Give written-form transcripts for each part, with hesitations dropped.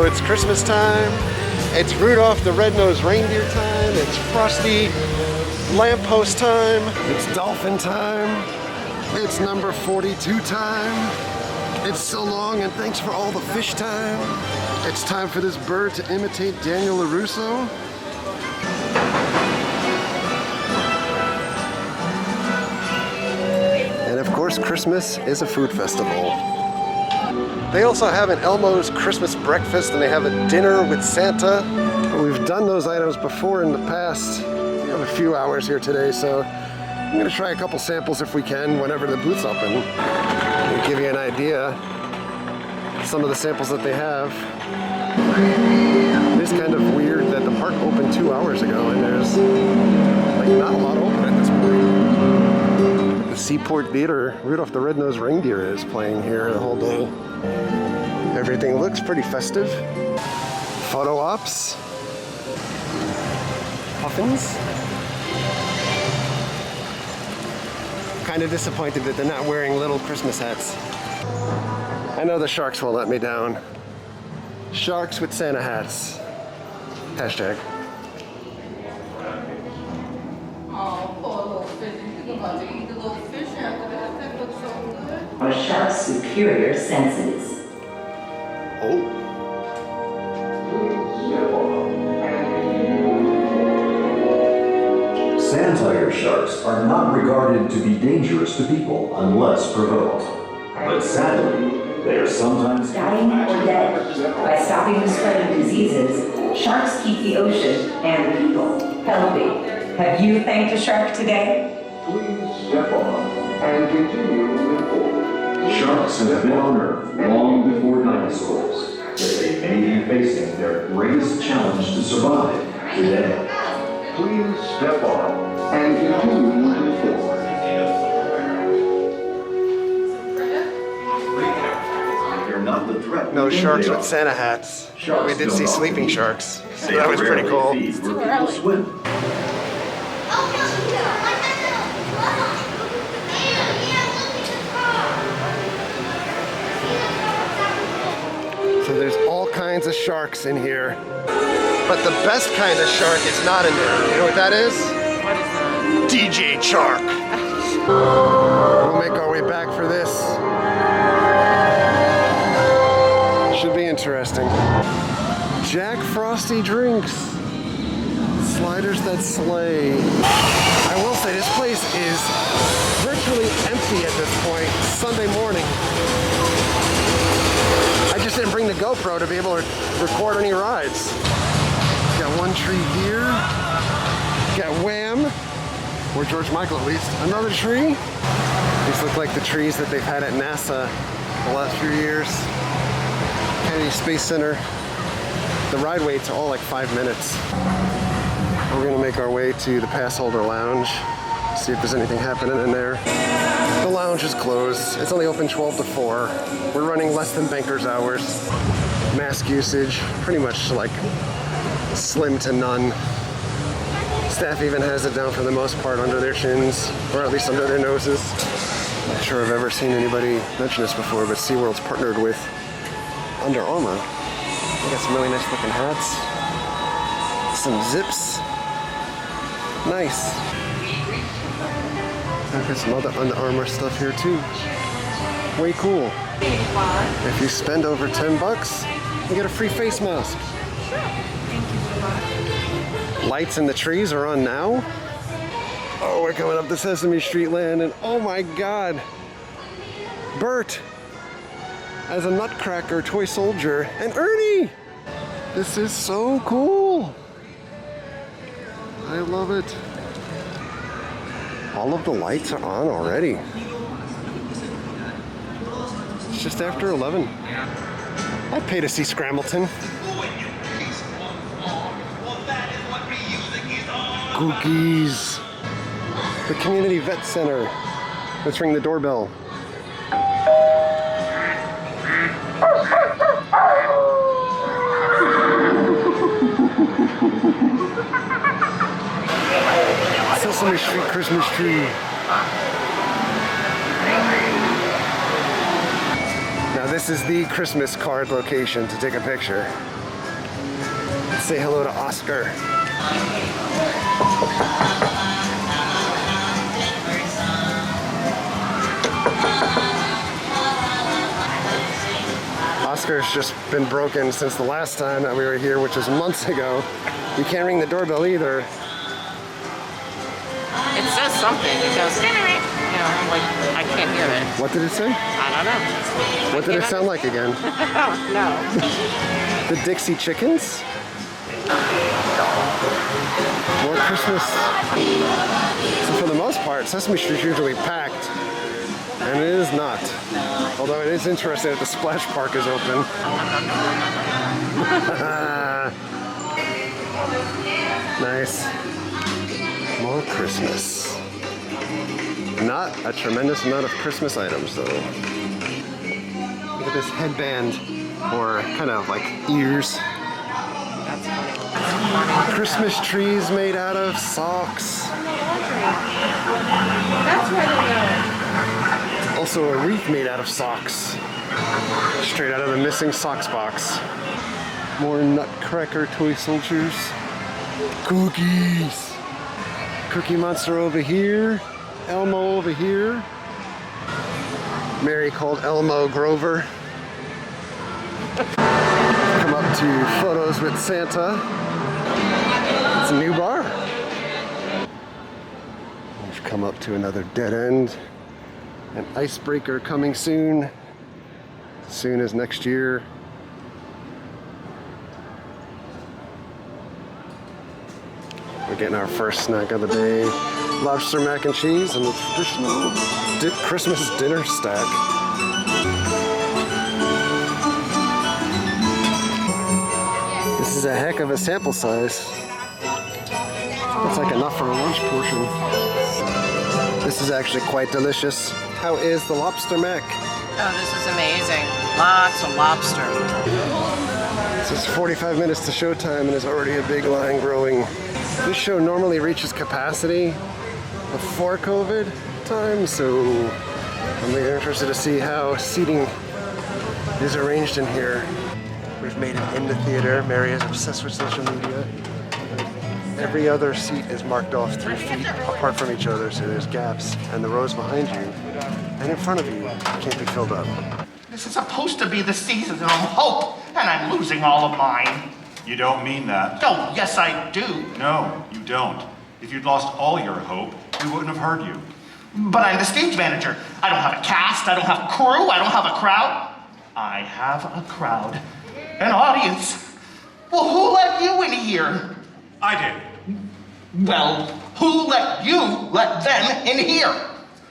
So it's Christmas time, it's Rudolph the Red-Nosed Reindeer time, it's Frosty Lamppost time, it's Dolphin time, it's number 42 time, it's so long and thanks for all the fish time. It's time for this bird to imitate Daniel LaRusso. And of course, Christmas is a food festival. They also have an Elmo's Christmas breakfast and they have a dinner with Santa. We've done those items before in the past. We have a few hours here today, so I'm gonna try a couple samples if we can whenever the booth's open. To give you an idea, some of the samples that they have. It is kind of weird that the park opened 2 hours ago and there's like not a lot open at this point. The Seaport Theater, Rudolph the Red-Nosed Reindeer is playing here the whole day. Everything looks pretty festive. Photo ops. Puffins. Kind of disappointed that they're not wearing little Christmas hats. I know the sharks won't let me down. Sharks with Santa hats. Hashtag. Oh, poor little fish. You think about to eat the little fish after that. That looks so good. Are sharks' superior senses. Oh. Sand-tiger sharks are not regarded to be dangerous to people unless provoked. But sadly, they are sometimes Dying or dead. By stopping the spread of diseases, sharks keep the ocean and people healthy. Have you thanked a shark today? Please step on and continue moving forward. Sharks have been on Earth long before dinosaurs, yet they may be facing their greatest challenge to survive today. Please step on and continue moving forward. They're not the threat. No sharks with Santa hats. We did see sleeping sharks, so that was pretty cool. So there's all kinds of sharks in here. But the best kind of shark is not in there. You know what that is? What is that? DJ Shark. We'll make our way back for this. Should be interesting. Jack Frosty drinks. Sliders that slay. I will say this place is virtually empty at this point. Sunday morning. I just didn't bring the GoPro to be able to record any rides. Got one tree here. Got Wham! Or George Michael at least. Another tree. These look like the trees that they've had at NASA the last few years. Kennedy Space Center. The ride waits are all like 5 minutes. We're gonna make our way to the pass holder lounge. See if there's anything happening in there. The lounge is closed. It's only open 12 to 4. We're running less than banker's hours. Mask usage, pretty much like slim to none. Staff even has it down for the most part under their chins, or at least under their noses. Not sure I've ever seen anybody mention this before, but SeaWorld's partnered with Under Armour. They got some really nice looking hats. Some zips. Nice. I've got some other Under Armour stuff here too. Way cool. If you spend over 10 bucks, you get a free face mask. Lights in the trees are on now. Oh, we're coming up the Sesame Street land and oh my God. Bert as a Nutcracker toy soldier and Ernie. This is so cool. I love it. All of the lights are on already. It's just after 11. I'd pay to see Scrambleton. Cookies. The Community Vet Center. Let's ring the doorbell. Sesame Street Christmas tree. Now this is the Christmas card location to take a picture. Let's say hello to Oscar. Oscar's just been broken since the last time that we were here, which was months ago. You can't ring the doorbell either. It says something. It goes, you know, like, I can't hear it. What did it say? I don't know. What did it sound like again? No. The Dixie Chickens? More Christmas. So for the most part, Sesame Street's usually packed. And it is not. Although it is interesting that the splash park is open. Nice. More Christmas. Not a tremendous amount of Christmas items though. Look at this headband, or kind of like ears. That's funny. Christmas trees made out of socks. That's right. Also a wreath made out of socks. Straight out of the missing socks box. More Nutcracker toy soldiers. Cookies. Cookie Monster over here. Elmo over here. Mary called Elmo Grover. Come up to photos with Santa. It's a new bar. We've come up to another dead end. An icebreaker coming soon. Soon as next year. We're getting our first snack of the day. Lobster mac and cheese and the traditional Christmas dinner stack. This is a heck of a sample size. That's like enough for a lunch portion. This is actually quite delicious. How is the lobster mac? Oh, this is amazing. Lots of lobster. It's 45 minutes to showtime and there's already a big line growing. This show normally reaches capacity before COVID time, so I'm really interested to see how seating is arranged in here. We've made it in the theater. Mary is obsessed with social media. Every other seat is marked off 3 feet apart from each other, so there's gaps, and the rows behind you and in front of you can't be filled up. This is supposed to be the season of hope, and I'm losing all of mine. You don't mean that. Oh, yes I do. No, you don't. If you'd lost all your hope, we wouldn't have heard you. But I'm the stage manager. I don't have a cast, I don't have a crew, I don't have a crowd. I have a crowd. An audience. Well, who let you in here? I did. Well, who let you let them in here?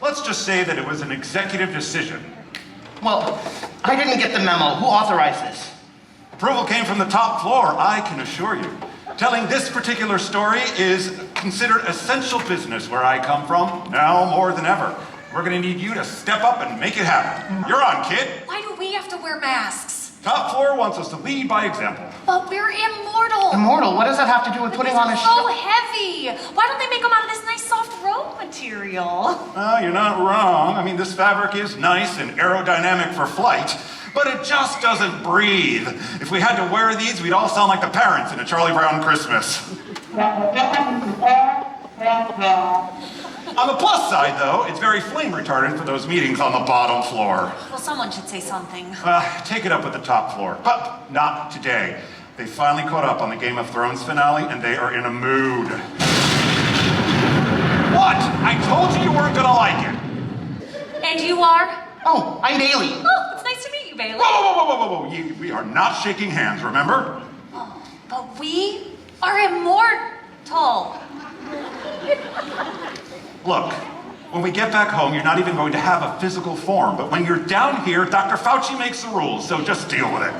Let's just say that it was an executive decision. Well, I didn't get the memo. Who authorized this? Approval came from the top floor, I can assure you. Telling this particular story is considered essential business where I come from, now more than ever. We're gonna need you to step up and make it happen. You're on, kid. Why do we have to wear masks? Top floor wants us to lead by example. But we're immortal. Immortal? What does that have to do with putting on a so show? heavy. Why don't they make them out of this nice soft rope material? You're not wrong. I mean, this fabric is nice and aerodynamic for flight, but it just doesn't breathe. If we had to wear these, we'd all sound like the parents in A Charlie Brown Christmas. On the plus side, though, it's very flame retardant for those meetings on the bottom floor. Well, someone should say something. Take it up with the top floor, but not today. They finally caught up on the Game of Thrones finale, and they are in a mood. What? I told you weren't gonna like it. And you are? Oh, I'm Bailey. Oh, it's nice to meet you, Bailey. Whoa. We are not shaking hands, remember? Oh, but we are immortal. Look, when we get back home, you're not even going to have a physical form, but when you're down here, Dr. Fauci makes the rules, so just deal with it.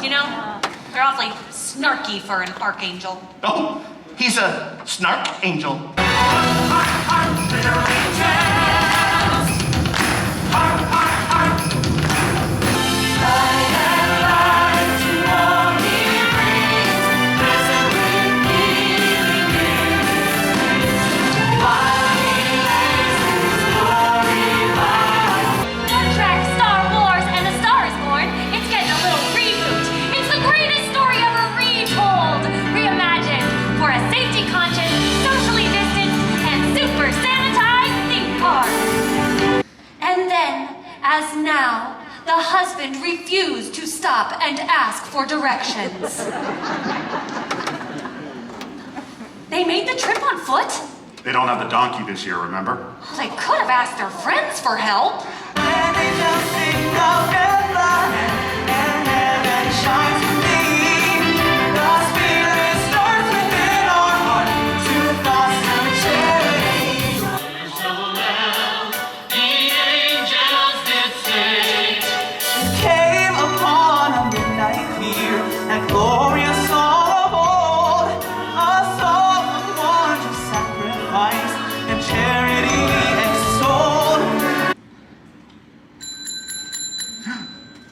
You know, you're awfully snarky for an archangel. Oh, he's a snark angel. Star Wars, now, the husband refused to stop and ask for directions. They made the trip on foot? They don't have the donkey this year, remember? They could have asked their friends for help.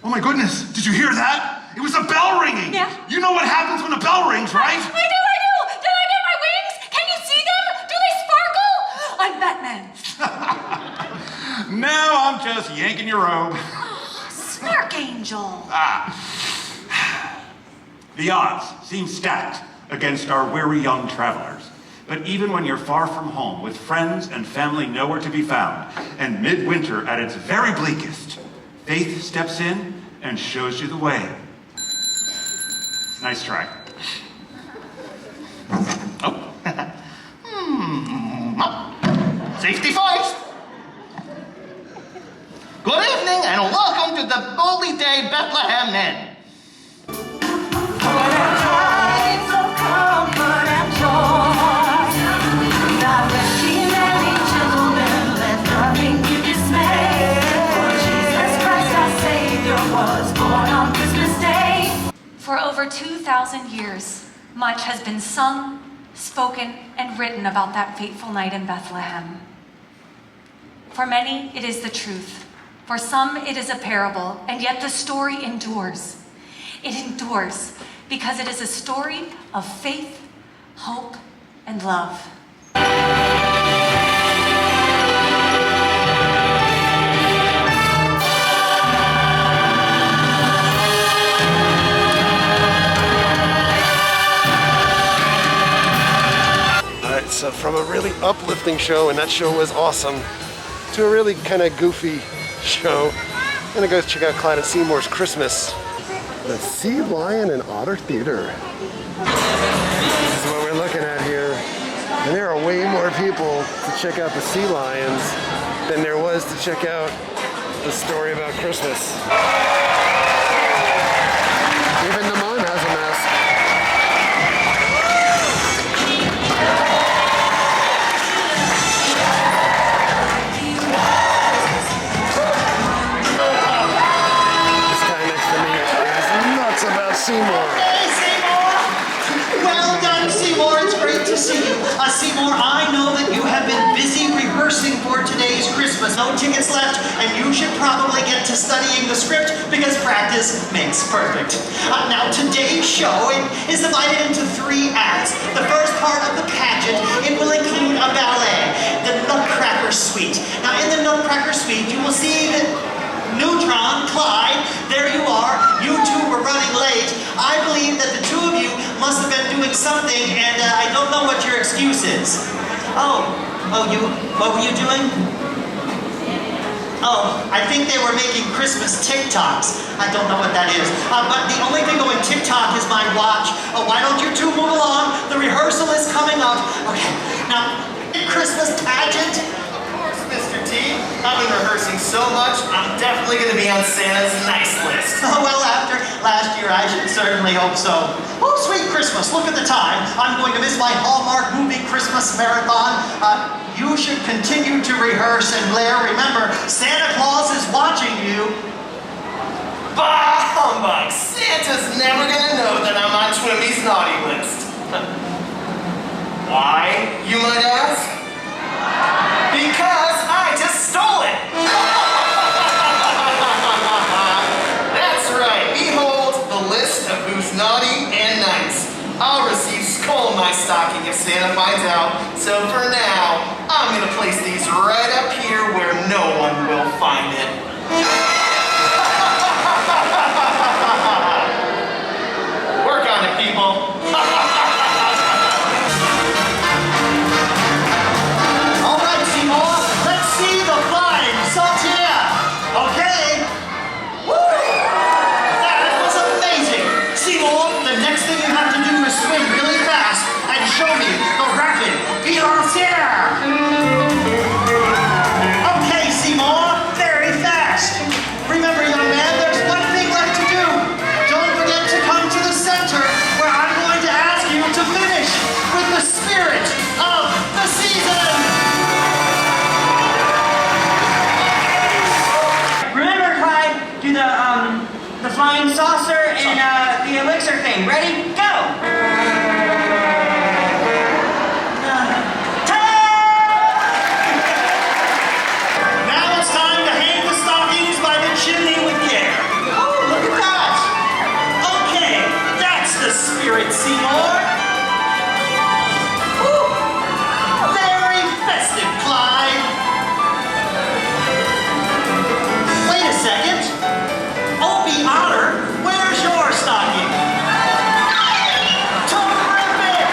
Oh my goodness, did you hear that? It was a bell ringing! Yeah. You know what happens when a bell rings, right? I do! Did I get my wings? Can you see them? Do they sparkle? I'm Batman. Now I'm just yanking your robe. Snark Angel. The odds seem stacked against our weary young travelers. But even when you're far from home, with friends and family nowhere to be found, and midwinter at its very bleakest, faith steps in and shows you the way. Nice try. Oh. Safety first. Good evening and welcome to the Holy Day Bethlehem Inn. For over 2,000 years, much has been sung, spoken, and written about that fateful night in Bethlehem. For many, it is the truth. For some, it is a parable, and yet the story endures. It endures because it is a story of faith, hope, and love. So from a really uplifting show, and that show was awesome, to a really kind of goofy show, I'm gonna go check out Clyde and Seamore's Christmas. The Sea Lion and Otter Theater. This is what we're looking at here. And there are way more people to check out the sea lions than there was to check out the story about Christmas. Even the mime has a mask. Seymour. Hey, Seymour! Well done, Seymour. It's great to see you. Seymour, I know that you have been busy rehearsing for today's Christmas. No tickets left, and you should probably get to studying the script because practice makes perfect. Now, today's show is divided into 3 acts. The first part of the pageant, it will include a ballet, the Nutcracker Suite. Now, in the Nutcracker Suite, you will see that Neutron, Clyde, there you are. You two were running late. I believe that the 2 of you must have been doing something, and I don't know what your excuse is. What were you doing? Oh, I think they were making Christmas TikToks. I don't know what that is. But the only thing going TikTok is my watch. Why don't you 2 move along? The rehearsal is coming up. Okay, now, Christmas pageant. Mr. T, I've been rehearsing so much, I'm definitely going to be on Santa's nice list. Oh, well, after last year, I should certainly hope so. Oh, sweet Christmas, look at the time. I'm going to miss my Hallmark movie Christmas marathon. You should continue to rehearse, and Blair, remember, Santa Claus is watching you. Bah, humbug! Santa's never going to know that I'm on Twimmy's naughty list. Why, you might ask? Because I just stole it! That's right, behold the list of who's naughty and nice. I'll receive skull in my stocking if Santa finds out, so for now, I'm gonna place these right up here where no one will find it. Work on it, people. All right, Seymour, let's see the flying saucier. Okay, picture thing. Ready? Go! Now it's time to hang the stockings by the chimney with care. Oh, look at that! Okay, that's the spirit, Seymour. Ooh, very festive, Clyde. Wait a second. Opie Otter, where's your stocking? Terrific!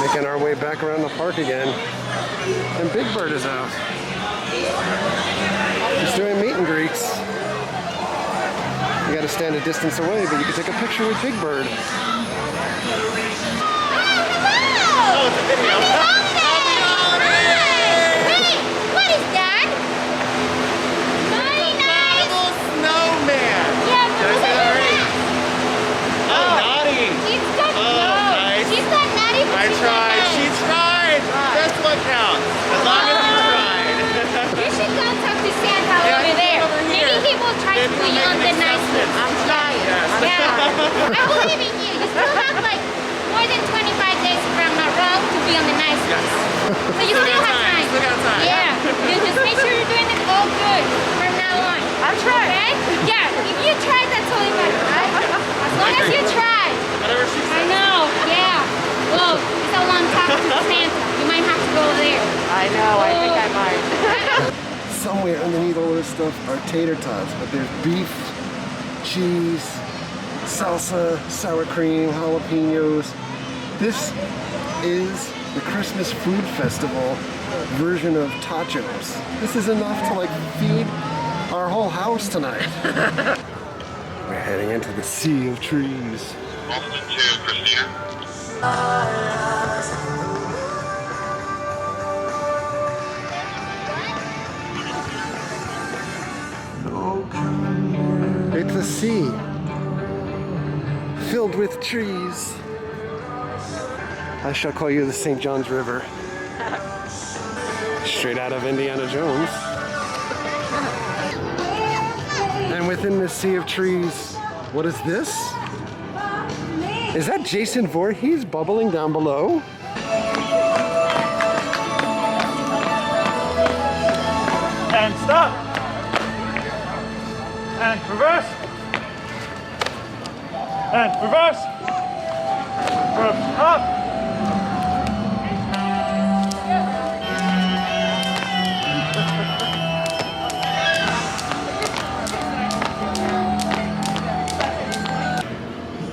Making our way back around the park again. And Big Bird is out. He's doing meet and greets. You gotta stand a distance away, but you can take a picture with Big Bird. Oh, it's a video. Happy holidays! Hey, what is that? Naughty nice! Snowman! Yeah, Did I say that right? Oh, naughty! She's got nice. She's got naughty, but I she's tried. got She nice. tried. That's what counts. As long as you tried. You should go talk to Santa Yeah, over he's there. over here. Maybe he will try to Maybe put he'll you make on an the nice exception. list. I'm trying. Yeah. I believe in you. You still have like more than 25 days, if I'm not wrong, to be on the nice list. So you still have time. Still got time. Yeah. You just make sure you're doing it all good from now on. I'll try. Okay? Yeah. If you try, that's all it matters, right? As long as you try. Whatever she I says. know. Yeah. Well, it's a long talk to Santa. You might have to go there. I know. I think I might. Somewhere underneath all this stuff are tater tots, but there's beef, cheese, salsa, sour cream, jalapenos. This is the Christmas Food Festival version of tachos. This is enough to like feed our whole house tonight. We're heading into the sea of trees. Boston to Christina. It's a sea filled with trees. I shall call you the St. John's River. Straight out of Indiana Jones. And within this sea of trees, what is this? Is that Jason Voorhees bubbling down below? And stop. And reverse. And reverse. Up.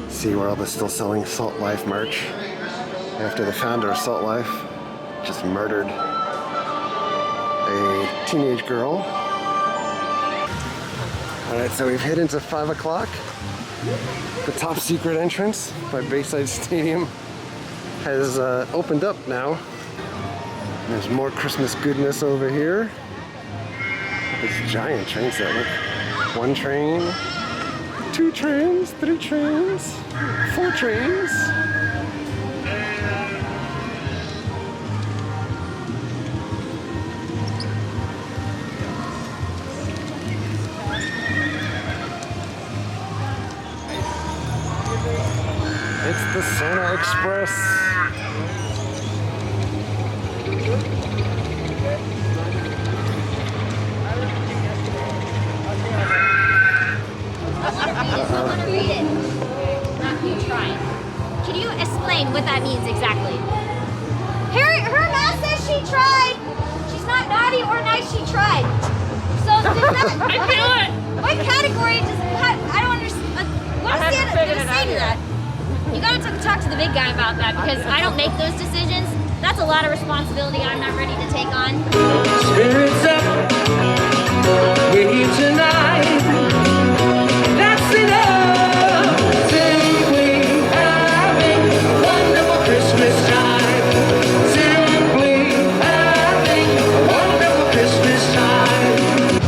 SeaWorld is still selling Salt Life merch after the founder of Salt Life just murdered a teenage girl. Alright, so we've hit into 5 o'clock. The top secret entrance by Bayside Stadium has opened up now. There's more Christmas goodness over here. This giant train set, look. 1 train, 2 trains, 3 trains, 4 trains. It's the Santa Express. I want to read it. Not you trying. Can you explain what that means exactly? Her mom says she tried. She's not naughty or nice, she tried. So does that, I feel it. What category does I don't understand. What is Santa going to say to that? You got to talk to the big guy about that because I don't make those decisions. That's a lot of responsibility I'm not ready to take on. Spirits up, we're here tonight. That's enough. Simply having a wonderful Christmas time. Simply having a wonderful Christmas time.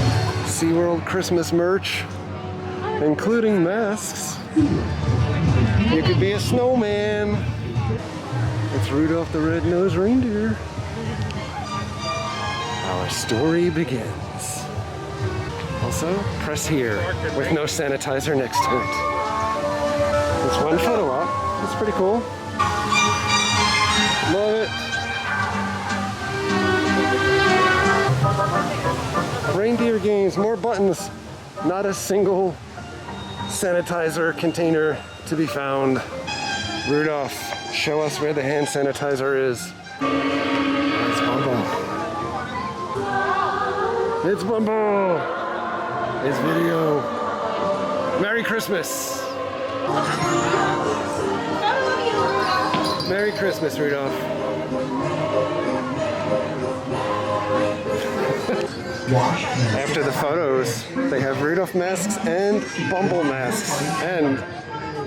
SeaWorld Christmas merch, including masks. You could be a snowman. It's Rudolph the Red-Nosed Reindeer. Our story begins. Also, press here with no sanitizer next to it. It's one photo op. It's pretty cool. Love it. Reindeer games, more buttons. Not a single sanitizer container to be found. Rudolph, show us where the hand sanitizer is. It's Bumble. It's Bumble. It's video. Merry Christmas. Merry Christmas, Rudolph. After the photos, they have Rudolph masks and Bumble masks and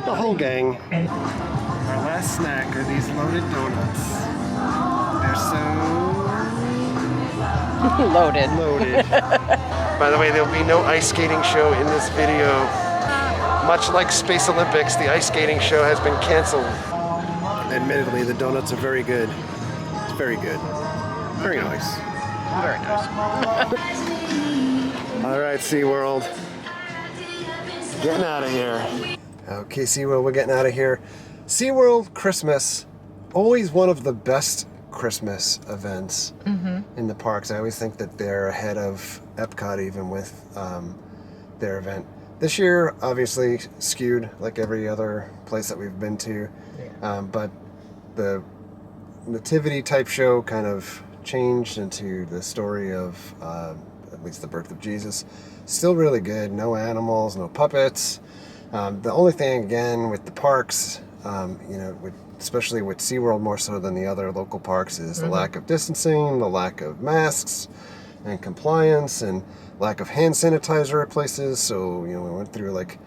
the whole gang. Our last snack are these loaded donuts. They're so loaded. By the way, there'll be no ice skating show in this video. Much like Space Olympics, the ice skating show has been canceled. Admittedly, the donuts are very good. It's very good. Very nice. Very nice. All right, SeaWorld. Getting out of here. Okay, SeaWorld, we're getting out of here. SeaWorld Christmas, always one of the best Christmas events in the parks. I always think that they're ahead of Epcot even with their event. This year, obviously, skewed like every other place that we've been to. But the nativity type show kind of changed into the story of at least the birth of Jesus. Still really good. No animals, no puppets. The only thing, again, with the parks, you know, especially with SeaWorld more so than the other local parks, is the lack of distancing, the lack of masks and compliance, and lack of hand sanitizer at places. So, you know, we went through like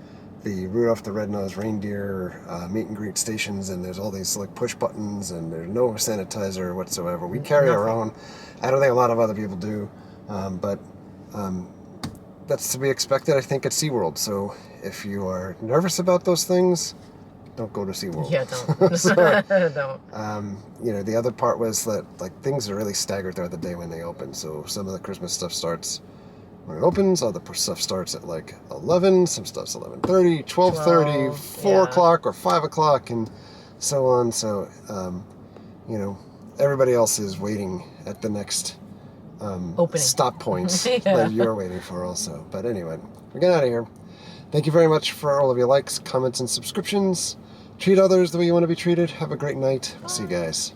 the Rudolph the Red-Nosed Reindeer meet and greet stations, and there's all these like push buttons, and there's no sanitizer whatsoever. We carry our own. I don't think a lot of other people do, but that's to be expected, I think, at SeaWorld. So if you are nervous about those things, don't go to SeaWorld. Yeah, don't. Don't. You know, the other part was that like things are really staggered throughout the day when they open. So some of the Christmas stuff starts when it opens, other stuff starts at like 11, some stuff's 11:30, 12:30, 4 o'clock or 5 o'clock, and so on. So, you know, everybody else is waiting at the next stop points that you're waiting for also. But anyway, we're getting out of here. Thank you very much for all of your likes, comments, and subscriptions. Treat others the way you want to be treated. Have a great night. We'll see you guys.